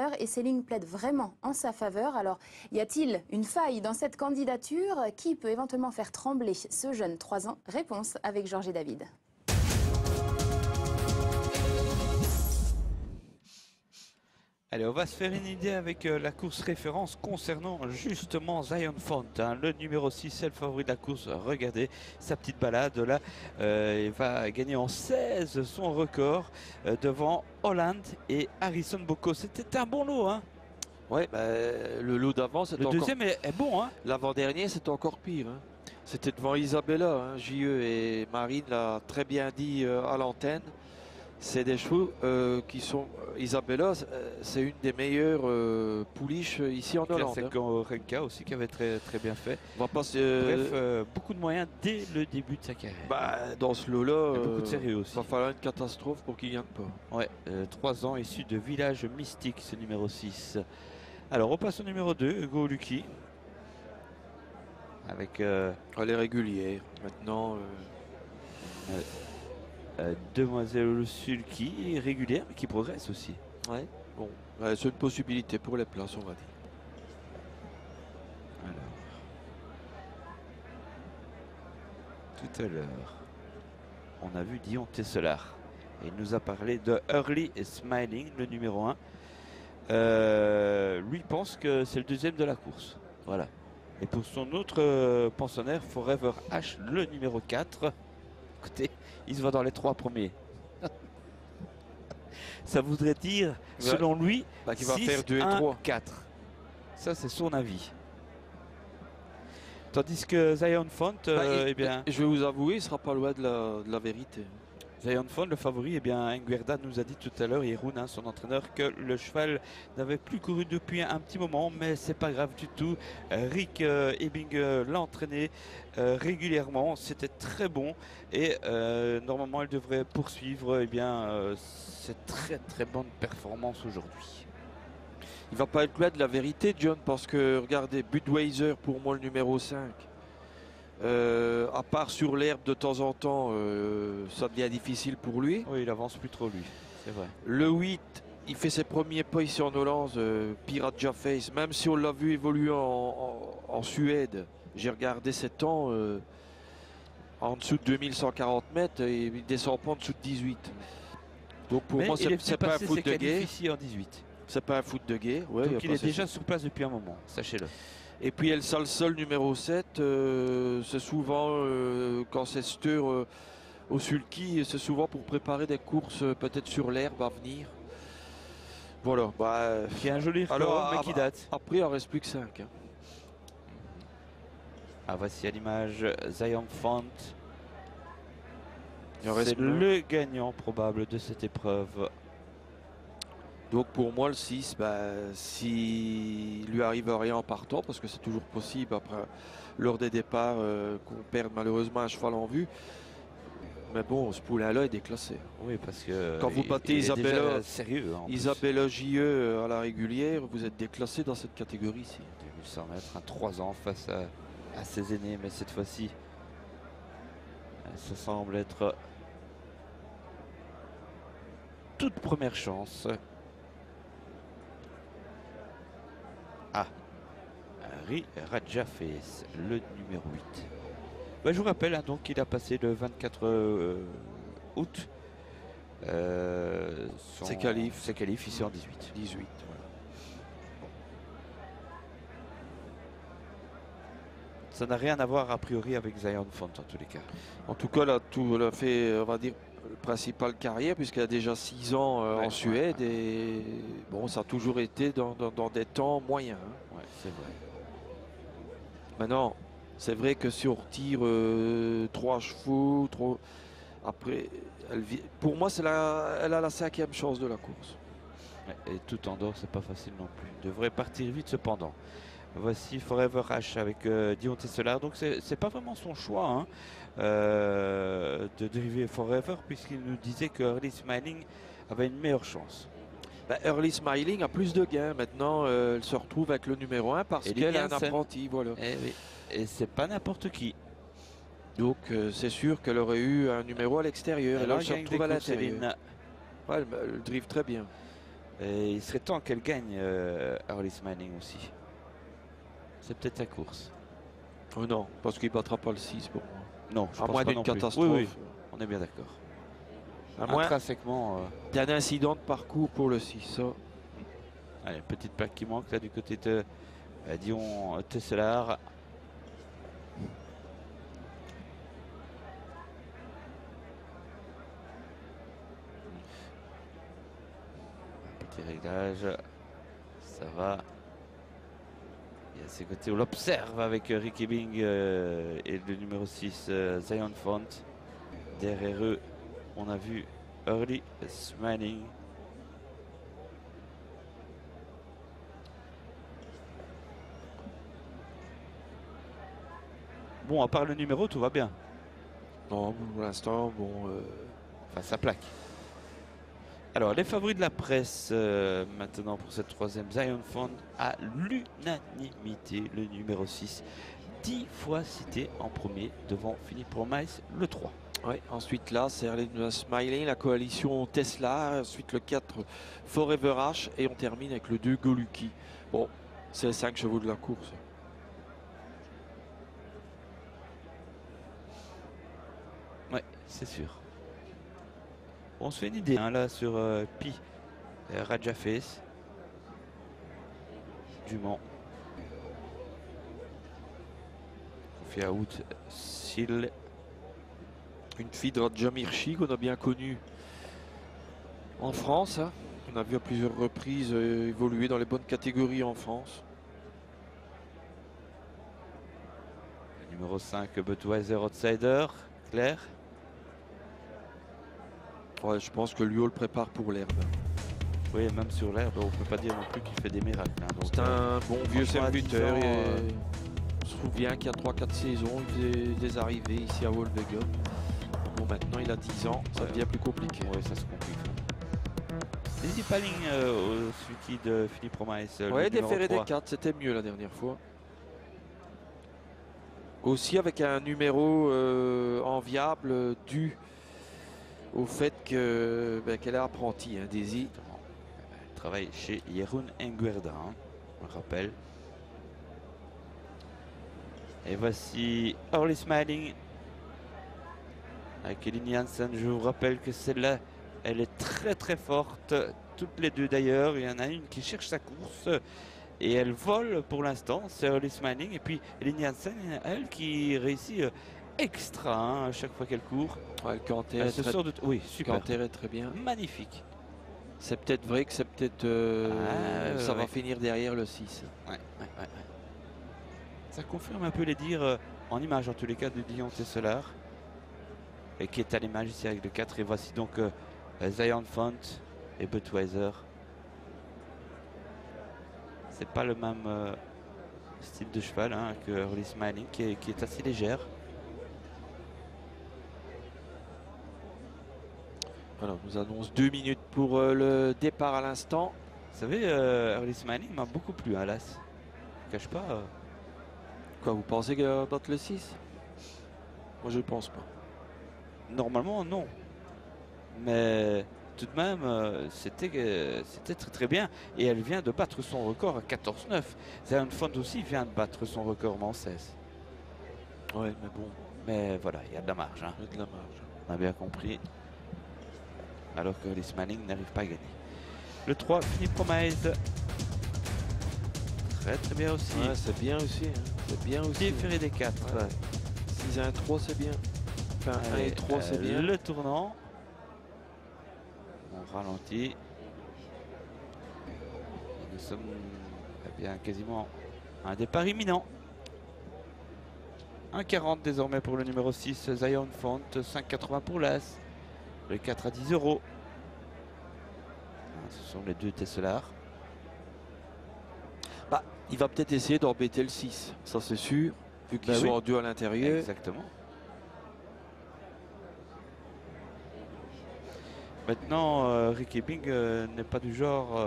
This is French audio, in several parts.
fleurs et ces lignes plaident vraiment en sa faveur. Alors, y a-t-il une faille dans cette candidature? Qui peut éventuellement faire trembler ce jeune 3 ans? Réponse avec Georges et David. Allez, on va se faire une idée avec la course référence concernant justement Zion Font, hein, le numéro 6, c'est le favori de la course. Regardez sa petite balade là, il va gagner en 16 son record devant Holland et Harrison Bocco. C'était un bon lot, hein. Ouais, bah, le lot d'avant, c'était encore... Le deuxième est bon, hein. L'avant-dernier, c'était encore pire. Hein. C'était devant Isabella, hein. JE et Marine l'a très bien dit à l'antenne. C'est des chevaux qui sont... Isabella, c'est une des meilleures pouliches ici en Hollande. C'est Renka aussi qui avait très bien fait. On va passer, bref, beaucoup de moyens dès le début de sa carrière. Bah, dans ce lot-là, beaucoup de sérieux aussi. Il va falloir une catastrophe pour qu'il gagne pas. Ouais, 3 ans issu de Village Mystique, ce numéro 6. Alors, on passe au numéro 2, Hugo Lucky. Avec... Elle est régulière, maintenant... Demoiselle Sulky, régulière, mais qui progresse aussi. Ouais, bon, c'est une possibilité pour les places, on va dire. Alors, tout à l'heure, on a vu Dion Tesselar. Et il nous a parlé de Early Smiling, le numéro 1. Lui pense que c'est le deuxième de la course. Voilà. Et pour son autre pensionnaire, Forever H, le numéro 4. Écoutez, il se va dans les 3 premiers. Ça voudrait dire, selon lui, qu'il va faire 2 et 3. 4. Ça, c'est son avis. Tandis que Zion Font, eh bien... Je vais vous avouer, il ne sera pas loin de la vérité. Zion Font, le favori, eh bien, Nguerda nous a dit tout à l'heure, Yeroun, hein, son entraîneur, que le cheval n'avait plus couru depuis un petit moment, mais c'est pas grave du tout. Rick Ebing l'a entraîné régulièrement, c'était très bon et normalement, elle devrait poursuivre cette très bonne performance aujourd'hui. Il va pas être loin de la vérité, John, parce que regardez, Budweiser pour moi le numéro 5. À part sur l'herbe de temps en temps, ça devient difficile pour lui. Oui, il avance plus trop lui, c'est vrai. Le 8, il fait ses premiers pas ici en Hollande, Piranha Face, même si on l'a vu évoluer en Suède. J'ai regardé ses temps en dessous de 2140 mètres et il descend pas en dessous de 18. Donc pour moi, c'est pas un foot de guerre. Ici en 18. C'est pas un foot de guerre. Ouais, donc il est déjà sur place depuis un moment, sachez-le. Et puis El Salsol numéro 7, c'est souvent quand c'est steur au sulky, c'est souvent pour préparer des courses peut-être sur l'herbe à venir. Voilà. Bah, il y a un joli record, mais qui date. Après, il en reste plus que 5. Hein. Ah, voici à l'image Zion Font. C'est le gagnant probable de cette épreuve. Donc pour moi le 6, s'il lui arrive rien en partant, parce que c'est toujours possible après lors des départs qu'on perde malheureusement un cheval en vue. Mais bon, ce poulain-là est déclassé. Oui, parce que quand vous battez Isabella, sérieux, Isabella JE à la régulière, vous êtes déclassé dans cette catégorie-ci. 2100 mètres, un 3 ans face à ses aînés, mais cette fois-ci, ça semble être toute première chance. Ah, Raja Face, le numéro 8. Je vous rappelle hein, donc qu'il a passé le 24 août ses qualifs ici en 18. 18, voilà. Ça n'a rien à voir a priori avec Zion Font en tous les cas. En tout cas, là, tout l'a fait, on va dire, principale carrière puisqu'elle a déjà 6 ans en Suède et bon, ça a toujours été dans des temps moyens. Hein. Ouais, c'est vrai. Maintenant, c'est vrai que si on retire 3 chevaux, après, pour moi, elle a la 5e chance de la course. Et tout en dehors, c'est pas facile non plus. Il devrait partir vite cependant. Voici Forever H avec Dion Tesselar. Donc c'est pas vraiment son choix hein, de dériver Forever puisqu'il nous disait que Early Smiling avait une meilleure chance. Early Smiling a plus de gains. Maintenant, elle se retrouve avec le numéro 1 parce qu'elle a un apprenti. Voilà. Et c'est pas n'importe qui. Donc c'est sûr qu'elle aurait eu un numéro à l'extérieur. Et là, elle se retrouve à l'intérieur. Ouais, elle drive très bien. Et il serait temps qu'elle gagne, Early Smiling aussi. C'est peut-être la course. Oh non, parce qu'il ne battra pas le 6 pour moi. Non, je À pense moins pas d'une non plus. catastrophe. Oui, oui, on est bien d'accord. À moins Intrinsèquement. d'un incident de parcours pour le 6. Ça. Allez, petite plaque qui manque là du côté de Dion Tesselar. Petit réglage. Ça va. Et à ses côtés, on l'observe avec Ricky Bing et le numéro 6, Zion Font. Derrière eux, on a vu Early Smiling. Bon, à part le numéro, tout va bien. Non, pour l'instant, bon. Enfin, ça plaque. Alors, les favoris de la presse maintenant pour cette troisième. Zion Font à l'unanimité, le numéro 6. 10 fois cité en premier devant Philippe Promise, le 3. Oui, ensuite là, c'est Early Smiling, la coalition Tesla. Ensuite le 4, Forever H. Et on termine avec le 2, Goluki. Bon, c'est les 5 chevaux de la course. Ouais, c'est sûr. On se fait une idée hein, là sur Pi, Raja Face, Dumont, Kofi Out, Sil. Une fille de Raja Mirchi qu'on a bien connue en France. Hein. On a vu à plusieurs reprises évoluer dans les bonnes catégories en France. Le numéro 5, Budweiser Outsider, Claire. Ouais, je pense que Luo le prépare pour l'herbe. Oui, même sur l'herbe, on peut pas dire non plus qu'il fait des miracles. Hein, donc, c'est un bon vieux franchement, à 10 serviteur. ans, On se souvient qu'il y a 3-4 saisons, il faisait des arrivées ici à Wolvega. Bon, maintenant il a 10 ans, ça devient plus compliqué. Oui, ça se complique. Lizzie Palling au suivi de Philippe Promise. Ouais, des ferrés des 4, c'était mieux la dernière fois. Aussi avec un numéro enviable dû au fait qu'elle est apprentie, hein, Daisy. Elle travaille chez Jeroen Enguerda, hein, on le rappelle. Et voici Early Smiling avec Eline Janssen. Je vous rappelle que celle-là, elle est très très forte. Toutes les deux d'ailleurs. Il y en a une qui cherche sa course et elle vole pour l'instant. C'est Early Smiling. Et puis Eline Janssen, elle qui réussit extra hein, à chaque fois qu'elle court. Ouais, le canter Elle se sort de... Oui, super. est très bien. Magnifique. C'est peut-être vrai que c'est peut-être ça va finir derrière le 6. Ouais. Ça confirme un peu les dires en image en tous les cas de Dion Tesselar. Et qui est à l'image ici avec le 4. Et voici donc Zion Font et Budweiser. C'est pas le même style de cheval hein, que Early Smiling qui est assez légère. Voilà, on nous annonce 2 minutes pour le départ à l'instant. Vous savez, Early Smiling m'a beaucoup plu à l'As. Je ne cache pas. Quoi, vous pensez qu'elle va battre le 6? Moi, je ne pense pas. Normalement, non. Mais tout de même, c'était très très bien. Et elle vient de battre son record à 14-9. Zion Font aussi vient de battre son record en 16. Ouais, mais bon. Mais voilà, il y a de la marge. Hein. Il y a de la marge. On a bien compris. Alors que les Smiling n'arrive pas à gagner. Le 3, Philippe Promise. Très très bien aussi. Ouais, c'est bien aussi. Hein. C'est bien aussi. Petit ferré des 4. Ouais. 6-1-3, c'est bien. Enfin, 1 et 3, c'est bien. Le tournant. On ralentit. Et nous sommes bien quasiment à un départ imminent. 1,40 désormais pour le numéro 6, Zion Font. 5,80 pour l'As. Le 4 à 10 €. Ce sont les deux Tesselar. Bah, il va peut-être essayer d'embêter le 6, ça c'est sûr, vu qu'ils sont en deux à l'intérieur. Exactement. Maintenant, Ricky Bing n'est pas du genre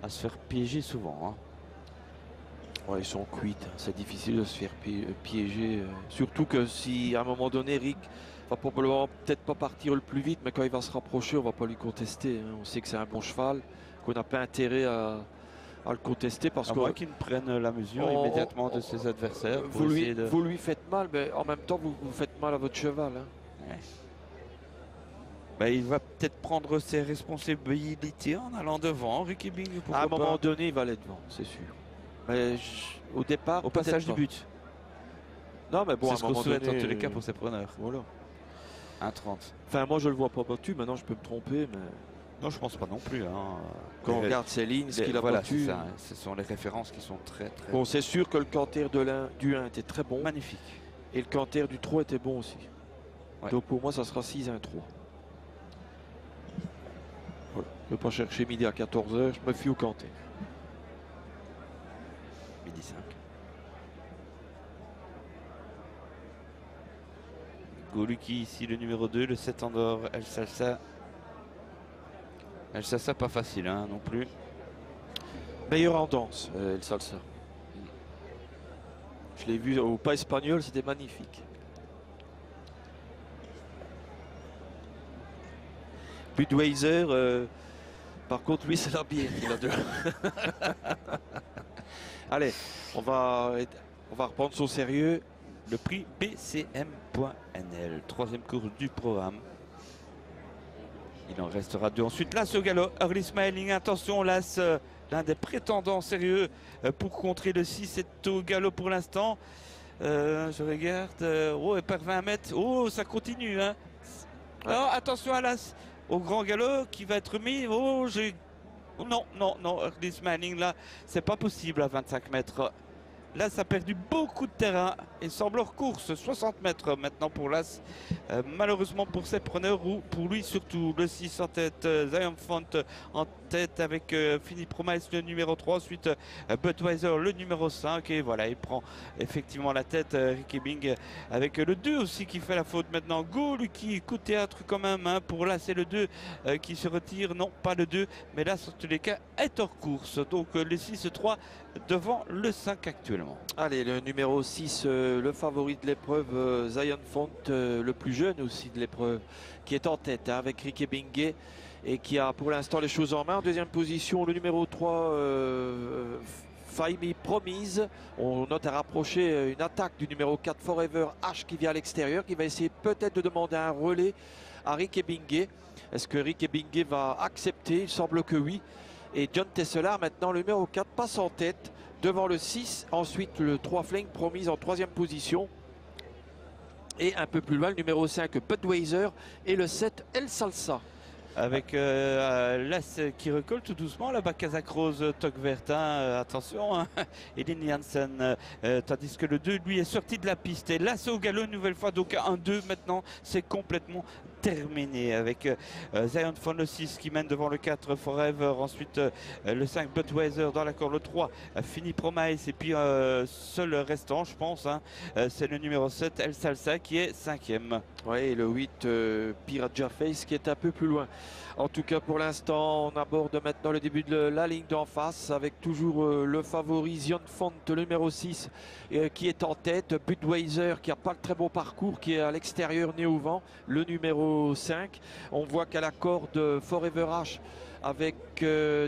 à se faire piéger souvent. Hein. Ouais, ils sont cuits, hein. C'est difficile de se faire piéger. Surtout que si à un moment donné, Rick va probablement peut-être pas partir le plus vite, mais quand il va se rapprocher, on va pas lui contester, hein. On sait que c'est un bon cheval, qu'on n'a pas intérêt à le contester parce À que moins qu'il ne prenne la mesure immédiatement de ses adversaires. vous lui faites mal, mais en même temps vous faites mal à votre cheval, hein. Ouais. Bah, il va peut-être prendre ses responsabilités en allant devant. Ricky Bing, À un moment donné, il va aller devant, c'est sûr. Mais au départ, au passage du pas. but. Non, mais bon, C'est à ce un qu'on moment souhaite donné, en tous les cas pour ses preneurs. Voilà. 1,30. Enfin, moi, je le vois pas battu. Maintenant, je peux me tromper, mais Non, je pense pas non plus. Hein. quand on regarde ses lignes, ce qu'il a battu. Ça, ce sont les références qui sont très Bon, c'est sûr que le canter du 1 était très bon. magnifiques. Et le canter du 3 était bon aussi. Ouais. Donc pour moi, ça sera 6-1-3. Voilà. Je ne vais pas chercher midi à 14 h, je me fie au canter. Midi 5. Goluki ici, le numéro 2, le 7 Andorre, El Salsa. El Salsa, pas facile hein, non plus. Meilleur en danse, El Salsa. Je l'ai vu au pas espagnol, c'était magnifique. Budweiser, par contre, lui, c'est la bière qu'il a de. Allez, on va reprendre son sérieux. Le prix BCM.NL, troisième course du programme. Il en restera deux ensuite. L'As au galop, Early Smiling, attention, l'As, l'un des prétendants sérieux pour contrer le 6 est au galop pour l'instant. Je regarde, oh, et par 20 mètres, oh, ça continue. Hein. Ouais. Oh, attention à l'As, au grand galop qui va être mis. Oh, non, Early Smiling, là, c'est pas possible à 25 mètres. Là, ça a perdu beaucoup de terrain. Il semble hors course, 60 mètres maintenant pour l'As. Malheureusement pour ses preneurs, ou pour lui surtout, le 6 en tête, Zion Font en tête avec Philippe Promise, le numéro 3. Ensuite, Budweiser, le numéro 5. Et voilà, il prend effectivement la tête, Ricky Bing, avec le 2 aussi qui fait la faute maintenant. Goluki, coup de théâtre quand même, hein, pour là, c'est le 2 qui se retire. Non, pas le 2, mais là, sur tous les cas, est hors course. Donc, le 6-3 devant le 5 actuellement. Allez, le numéro 6, le favori de l'épreuve, Zion Font, le plus jeune aussi de l'épreuve, qui est en tête hein, avec Ricky Bingé et qui a pour l'instant les choses en main. En deuxième position, le numéro 3, Faimi Promise. On note à rapprocher une attaque du numéro 4, Forever H, qui vient à l'extérieur, qui va essayer peut-être de demander un relais à Ricky Bingé. Est-ce que Ricky Bingé va accepter? Il semble que oui. Et John Tesselar, maintenant, le numéro 4, passe en tête devant le 6. Ensuite, le 3, Flying Promise en troisième position. Et un peu plus loin, le numéro 5, Budweiser. Et le 7, El Salsa. Avec l'As qui recolle tout doucement là-bas, Kazakh Rose, Toc Vertin, attention, hein, Elin Janssen, tandis que le 2 lui est sorti de la piste. Et l'As au galop une nouvelle fois, donc 1-2 maintenant, c'est complètement terminé avec Zion Font le 6 qui mène devant le 4 Forever, ensuite le 5 Budweiser dans l'accord, le 3 Fini Promise et puis seul restant je pense hein, c'est le numéro 7 El Salsa qui est 5e. Oui, et le 8 Piranha Face qui est un peu plus loin. En tout cas pour l'instant on aborde maintenant le début de la ligne d'en face avec toujours le favori Zion Font, le numéro 6 qui est en tête, Budweiser qui n'a pas le très bon parcours, qui est à l'extérieur né au vent, le numéro 5. On voit qu'à la corde Forever H avec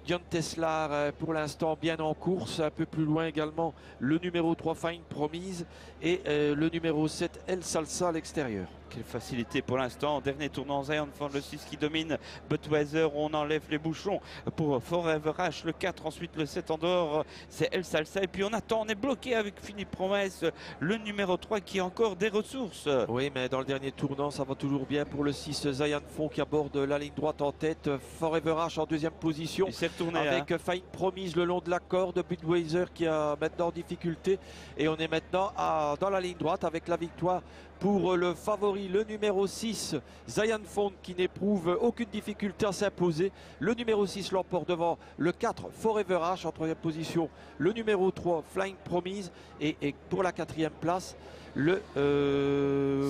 John Tesselar pour l'instant bien en course, un peu plus loin également le numéro 3 Fine Promise et le numéro 7 El Salsa à l'extérieur. Quelle facilité pour l'instant, dernier tournant Zion Font le 6 qui domine, Budweiser, on enlève les bouchons pour Forever H, le 4, ensuite le 7 en dehors, c'est El Salsa et puis on attend, on est bloqué avec Philippe Promesse, le numéro 3 qui a encore des ressources. Oui, mais dans le dernier tournant ça va toujours bien pour le 6 Zion Font qui aborde la ligne droite en tête, Forever H en deuxième position. Il s'est retourné avec hein. Fine Promise le long de la corde, Budweiser qui a maintenant en difficulté et on est maintenant dans la ligne droite avec la victoire pour le favori, le numéro 6 Zion Font qui n'éprouve aucune difficulté à s'imposer. Le numéro 6 l'emporte devant le 4 Forever H en troisième position, le numéro 3 Flying Promise et pour la quatrième place le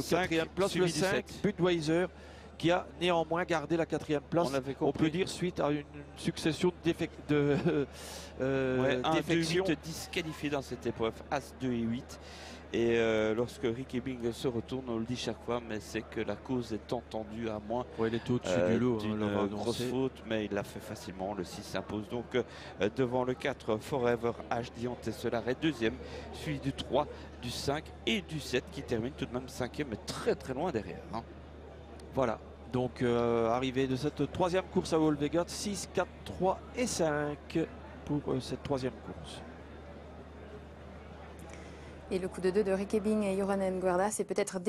5, quatrième place le 5 Budweiser qui a néanmoins gardé la 4e place. On peut dire suite à une succession de défections. disqualifiés dans cette épreuve, As 2 et 8. Et lorsque Rick Ebing se retourne, on le dit chaque fois, mais c'est que la cause est entendue à moins il était au-dessus du lot, d'une grosse faute, mais il l'a fait facilement. Le 6 s'impose donc devant le 4, Forever HD Antesolar est deuxième, suivi du 3, du 5 et du 7 qui termine tout de même 5e, mais très très loin derrière. Hein. Voilà, donc arrivée de cette 3e course à Wolvegat, 6, 4, 3 et 5 pour cette 3e course. Et le coup de 2 de Rick Ebing et Joran Nguerda, c'est peut-être